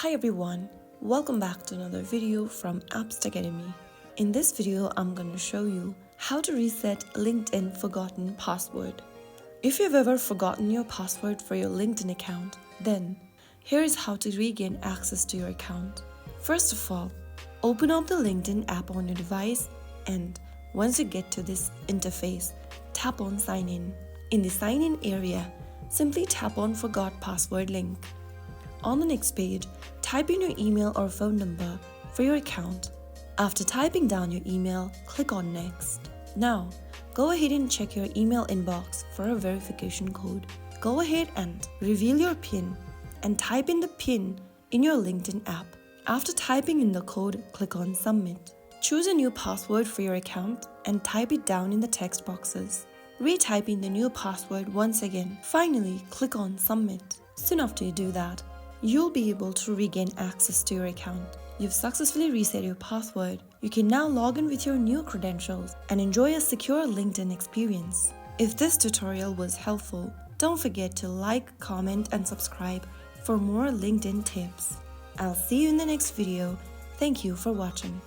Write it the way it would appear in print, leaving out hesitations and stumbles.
Hi everyone, welcome back to another video from Apps Academy. In this video, I'm going to show you how to reset LinkedIn forgotten password. If you've ever forgotten your password for your LinkedIn account, then here is how to regain access to your account. First of all, open up the LinkedIn app on your device and once you get to this interface, tap on Sign In. In the Sign In area, simply tap on Forgot Password link. On the next page, type in your email or phone number for your account. After typing down your email, click on Next. Now, go ahead and check your email inbox for a verification code. Go ahead and reveal your PIN and type in the PIN in your LinkedIn app. After typing in the code, click on Submit. Choose a new password for your account and type it down in the text boxes. Retype in the new password once again. Finally, click on Submit. Soon after you do that, you'll be able to regain access to your account. You've successfully reset your password. You can now log in with your new credentials and enjoy a secure LinkedIn experience. If this tutorial was helpful, don't forget to like, comment, and subscribe for more LinkedIn tips. I'll see you in the next video. Thank you for watching.